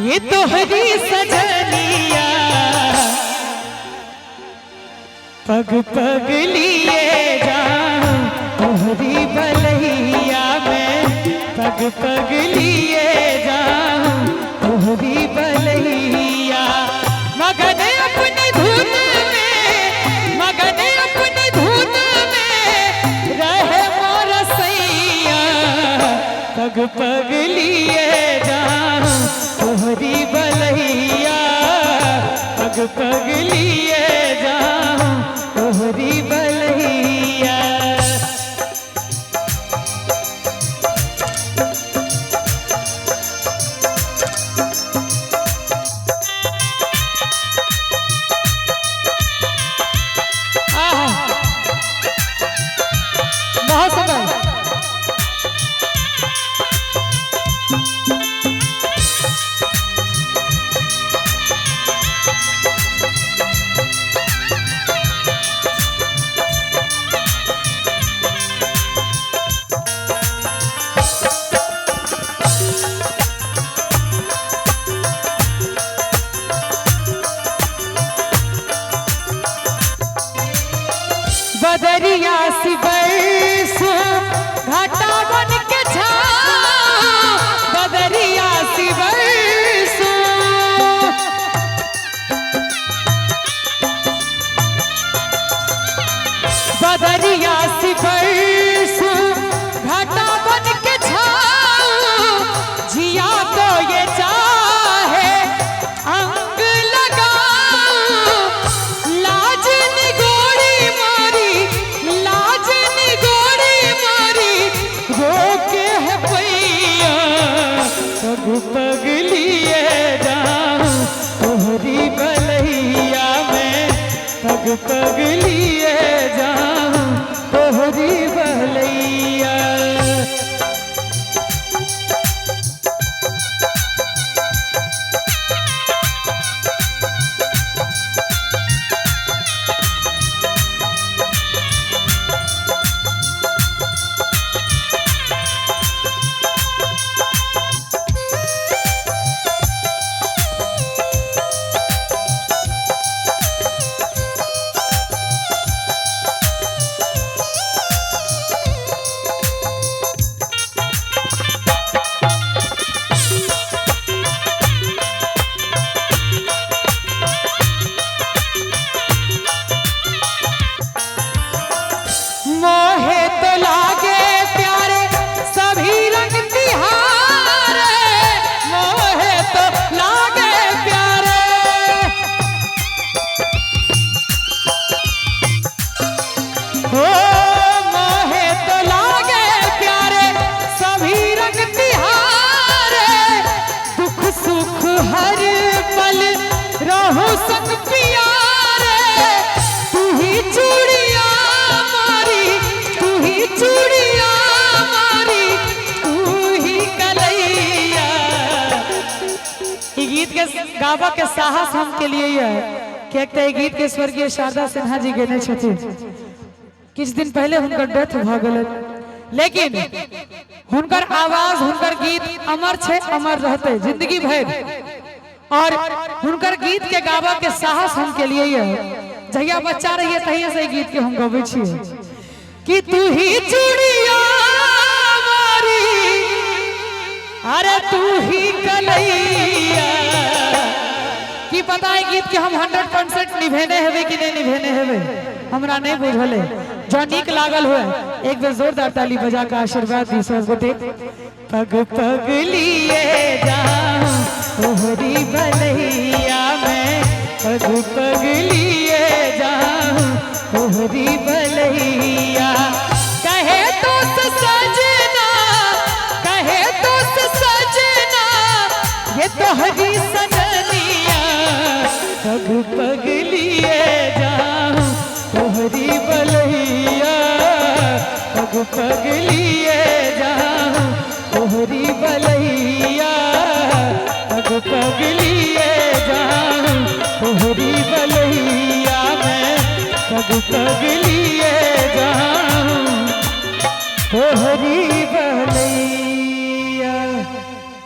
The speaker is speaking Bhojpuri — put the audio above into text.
ये तो हरी सजनिया पग पग लिए जाऊं तोहरी बलैया में पग पग लिए जाऊं तोहरी बलैया मगन अपनी धुन में मगन अपनी धुन में रहे मोर सैया पग पग लिए जाऊं तोहरी बलैया पग पग लिए जाऊं तोहरी बलैया। बहुत सुंदर बदरिया सी बरसो घाटा बन के छाओ बदरिया सी बरसो बदरिया सी बरसो घाटा बन के छाओ जिया तो ये चाहे अंग लगाओ लाज निगोड़ी मारी लाज निगोड़ी मारी रोके है पैया पग पग लिए जाऊं तोहरी बलैया में पग पग लिए जाऊं तोहरी बलैया। मोहे तो लागे प्यारे सभी रंग तिहारे मोहे तो लागे प्यारे हो मोहे तो लागे प्यारे सभी रंग तिहारे दुख सुख हर पल रहू संग प्यारे तू ही चूड़िया चूड़िया मारी तू ही कलैया। गीत के गावा के साहस हम के लिए है कि एक गीत के स्वर्गीय शारदा सिन्हा जी गेने छथिन किछ दिन पहले हुनकर डेथ भ गेल लेकिन हुनकर आवाज हुनकर गीत अमर छे अमर रहते जिंदगी भर और हुनकर गीत के गावा के साहस हम के लिए है जहिया बच्चा रहिए तहिया से गीत के हम गबै छियै कि तू ही चूड़िया मारी अरे तू ही कलैया कि पता है गीत के हम 100% निभेने हेबे कि नहीं निभेने हेबे हमरा नहीं बुझले जो नीक लागल हुए एक बेर जोरदार ताली बजा के आशीर्वाद दी सब गोटे। पग पग लिए जाऊं तोहरी बलैया में पग पग लिए जाऊं तोहरी बलैया कहे तो सजना कहे तो सजना ये तोहरी सजनिया पग पग लिए जाऊं तोहरी बलैया पग पग लिए जाऊं तोहरी बलैया पग पग लिए जाऊं तोहरी बलैया में पग पग लिए जाऊं तोहरी बलैया।